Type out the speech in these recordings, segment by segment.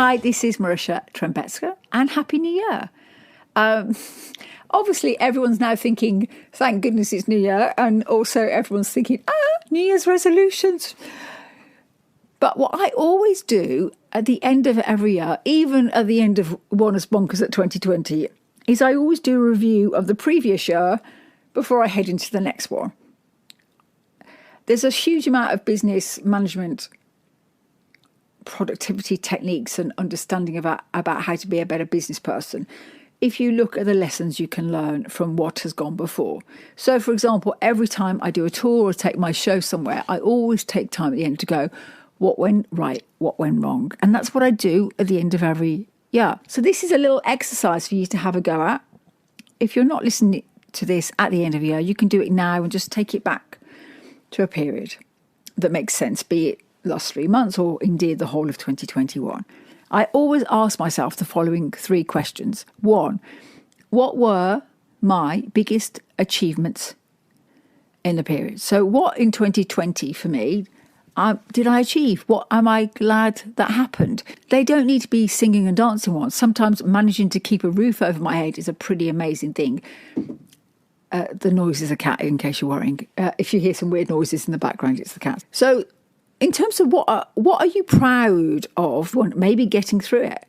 Hi, this is Marisha Trembetska, and Happy New Year. Obviously, everyone's now thinking, thank goodness it's New Year, and also everyone's thinking, New Year's resolutions. But what I always do at the end of every year, even at the end of one as bonkers at 2020, is I always do a review of the previous year before I head into the next one. There's a huge amount of business management productivity techniques and understanding about how to be a better business person if you look at the lessons you can learn from what has gone before. So, for example, every time I do a tour or take my show somewhere, I always take time at the end to go, what went right, what went wrong? And that's what I do at the end of every year. So this is a little exercise for you to have a go at. If you're not listening to this at the end of the year, you can do it now and just take it back to a period that makes sense, be it last 3 months or indeed the whole of 2021. I always ask myself the following 3 questions. 1, what were my biggest achievements in the period? So what in 2020 for me did I achieve? What am I glad that happened? They don't need to be singing and dancing ones. Sometimes managing to keep a roof over my head is a pretty amazing thing. The noise is a cat, in case you're worrying. If you hear some weird noises in the background, it's the cat. So in terms of what are you proud of, maybe getting through it?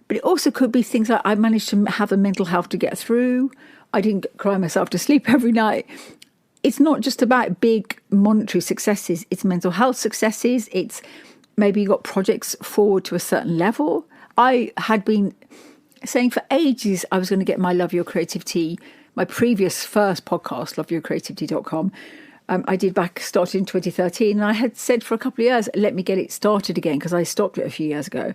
But it also could be things like I managed to have the mental health to get through. I didn't cry myself to sleep every night. It's not just about big monetary successes. It's mental health successes. It's maybe you got projects forward to a certain level. I had been saying for ages I was going to get my Love Your Creativity, my previous first podcast, loveyourcreativity.com. I started in 2013, and I had said for a couple of years, let me get it started again, because I stopped it a few years ago.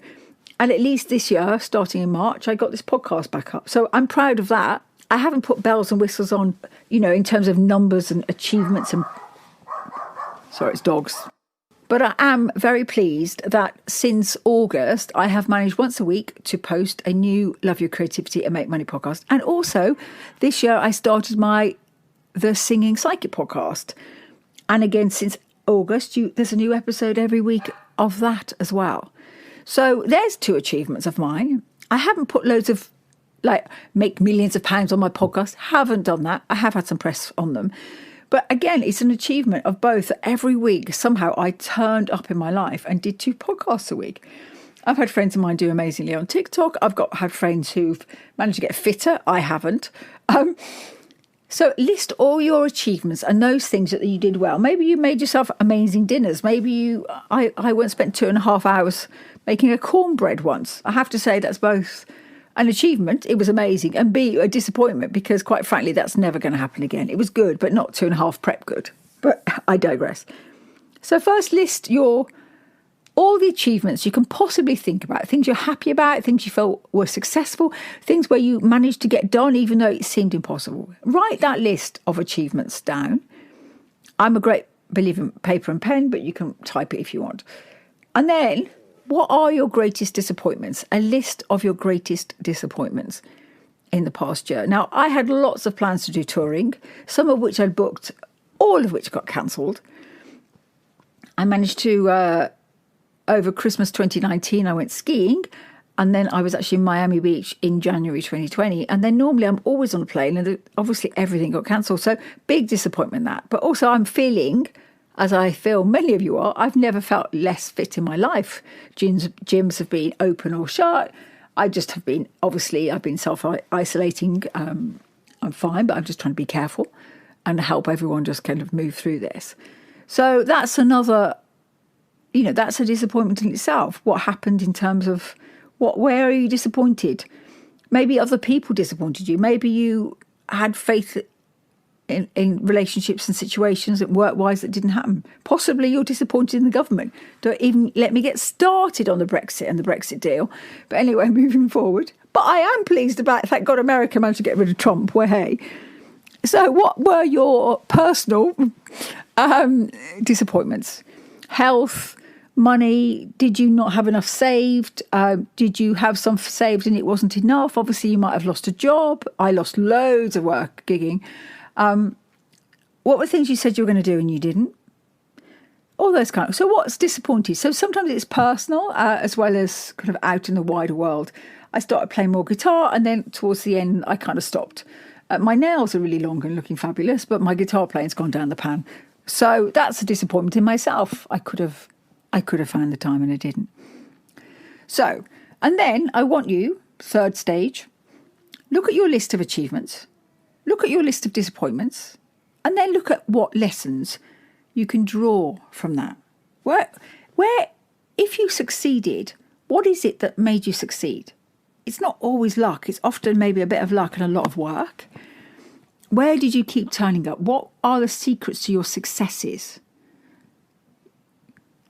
And at least this year, starting in March, I got this podcast back up. So I'm proud of that. I haven't put bells and whistles on, in terms of numbers and achievements and... Sorry, it's dogs. But I am very pleased that since August, I have managed once a week to post a new Love Your Creativity and Make Money podcast. And also, this year, I started the Singing Psychic podcast. And again, since August, there's a new episode every week of that as well. So there's 2 achievements of mine. I haven't put loads of, make millions of pounds on my podcast. Haven't done that. I have had some press on them. But again, it's an achievement of both. Every week, somehow I turned up in my life and did 2 podcasts a week. I've had friends of mine do amazingly on TikTok. I've had friends who've managed to get fitter. I haven't. So list all your achievements and those things that you did well. Maybe you made yourself amazing dinners. Maybe I once spent 2.5 hours making a cornbread once. I have to say that's both an achievement, it was amazing, and B, a disappointment, because quite frankly, that's never going to happen again. It was good, but not 2.5 prep good. But I digress. So first list all the achievements you can possibly think about, things you're happy about, things you felt were successful, things where you managed to get done even though it seemed impossible. Write that list of achievements down. I'm a great believer in paper and pen, but you can type it if you want. And then, what are your greatest disappointments? A list of your greatest disappointments in the past year. Now, I had lots of plans to do touring, some of which I'd booked, all of which got cancelled. I managed to... over Christmas 2019, I went skiing, and then I was actually in Miami Beach in January 2020. And then normally I'm always on a plane, and obviously everything got cancelled. So big disappointment that. But also I'm feeling, as I feel many of you are, I've never felt less fit in my life. Gyms have been open or shut. I just have been, obviously I've been self-isolating. I'm fine, but I'm just trying to be careful and help everyone just kind of move through this. So that's another... that's a disappointment in itself. What happened in terms of where are you disappointed? Maybe other people disappointed you. Maybe you had faith in relationships and situations that work-wise that didn't happen. Possibly you're disappointed in the government. Don't even let me get started on the Brexit and the Brexit deal. But anyway, moving forward. But I am pleased about, thank God America managed to get rid of Trump. Well, hey. So what were your personal disappointments? Health, money, did you not have enough saved? Did you have some saved and it wasn't enough? Obviously, you might have lost a job. I lost loads of work gigging. What were things you said you were going to do and you didn't? all those kind of. So what's disappointing? So sometimes it's personal as well as kind of out in the wider world. I started playing more guitar, and then towards the end, I kind of stopped. My nails are really long and looking fabulous, but my guitar playing's gone down the pan. So that's a disappointment in myself. I could have found the time and I didn't. So, and then I want you, third stage, look at your list of achievements, look at your list of disappointments, and then look at what lessons you can draw from that. Where, if you succeeded, what is it that made you succeed? It's not always luck. It's often maybe a bit of luck and a lot of work. Where did you keep turning up? What are the secrets to your successes?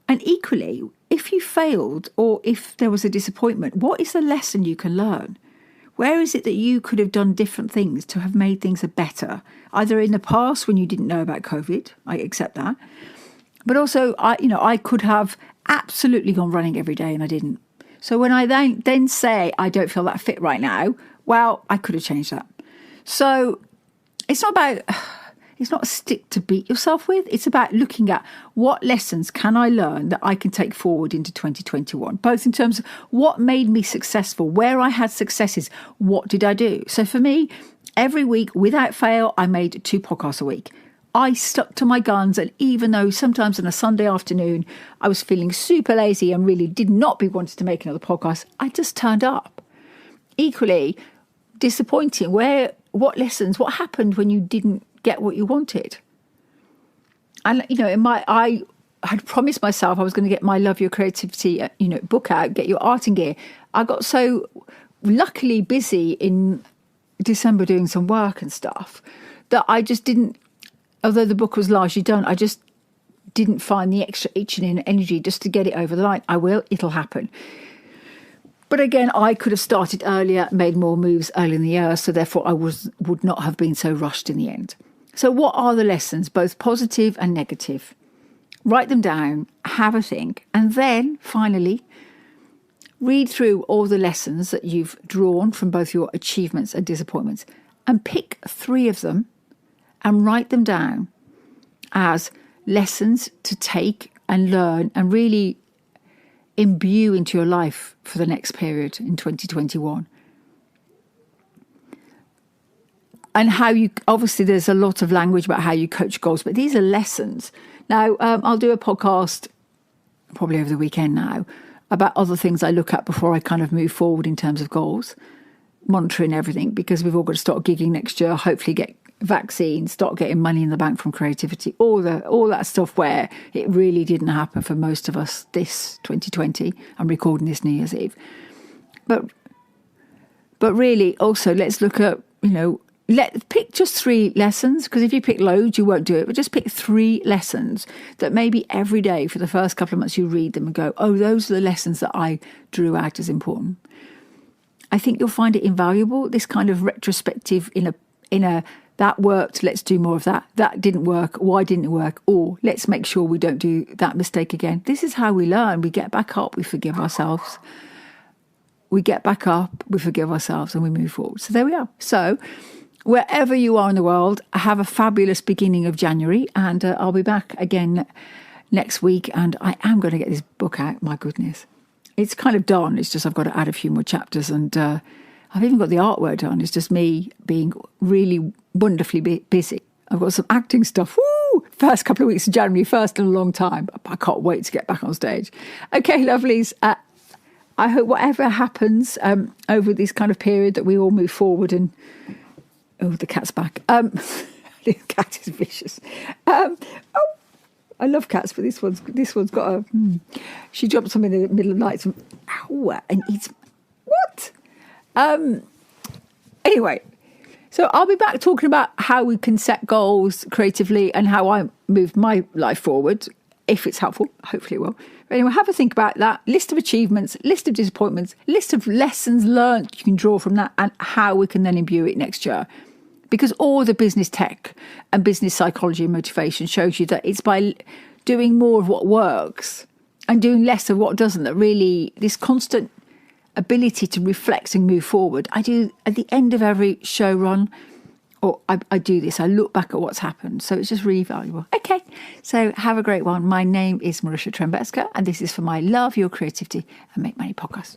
And equally, if you failed or if there was a disappointment, what is the lesson you can learn? Where is it that you could have done different things to have made things better? Either in the past when you didn't know about COVID, I accept that. But also, I could have absolutely gone running every day and I didn't. So when I then say I don't feel that fit right now, well, I could have changed that. So it's not a stick to beat yourself with. It's about looking at what lessons can I learn that I can take forward into 2021, both in terms of what made me successful, where I had successes, what did I do? So for me, every week, without fail, I made 2 podcasts a week. I stuck to my guns, and even though sometimes on a Sunday afternoon I was feeling super lazy and really did not be wanting to make another podcast, I just turned up. Equally disappointing, what lessons, what happened when you didn't get what you wanted? And I had promised myself I was going to get my Love Your Creativity book out, get your art in gear. I got so luckily busy in December doing some work and stuff that I just didn't, although the book was largely done, I just didn't find the extra itching and energy just to get it over the line. It'll happen. But again, I could have started earlier, made more moves early in the year, so therefore I would not have been so rushed in the end. So what are the lessons, both positive and negative? Write them down, have a think, and then finally read through all the lessons that you've drawn from both your achievements and disappointments and pick 3 of them and write them down as lessons to take and learn and really imbue into your life for the next period in 2021. And how you, obviously there's a lot of language about how you coach goals, but these are lessons. Now, I'll do a podcast probably over the weekend now about other things I look at before I kind of move forward in terms of goals, monitoring everything, because we've all got to start gigging next year, hopefully get vaccines, start getting money in the bank from creativity, all that stuff where it really didn't happen for most of us this 2020. I'm recording this New Year's Eve. But really also let's look at, pick just 3 lessons, because if you pick loads, you won't do it, but just pick 3 lessons that maybe every day for the first couple of months you read them and go, oh, those are the lessons that I drew out as important. I think you'll find it invaluable, this kind of retrospective in a that worked, let's do more of that. That didn't work, why didn't it work? Or let's make sure we don't do that mistake again. This is how we learn. We get back up, we forgive ourselves. We get back up, we forgive ourselves, and we move forward. So there we are. So wherever you are in the world, have a fabulous beginning of January, and I'll be back again next week, and I am going to get this book out. My goodness. It's kind of done. It's just I've got to add a few more chapters, and I've even got the artwork done. It's just me being really wonderfully busy. I've got some acting stuff. Woo! First couple of weeks of January, first in a long time. I can't wait to get back on stage. Okay, lovelies. I hope whatever happens over this kind of period that we all move forward and... Oh, the cat's back. The cat is vicious. I love cats, but this one's got a... She jumps on me in the middle of the night and eats... What? Anyway, so I'll be back talking about how we can set goals creatively and how I move my life forward, if it's helpful. Hopefully it will. But anyway, have a think about that. List of achievements, list of disappointments, list of lessons learned you can draw from that, and how we can then imbue it next year. Because all the business tech and business psychology and motivation shows you that it's by doing more of what works and doing less of what doesn't that really, this constant ability to reflect and move forward. I do at the end of every show run or I do this, I look back at what's happened. So it's just really valuable. Okay, so have a great one. My name is Marisha Trembetska, and this is for my Love Your Creativity and Make Money podcast.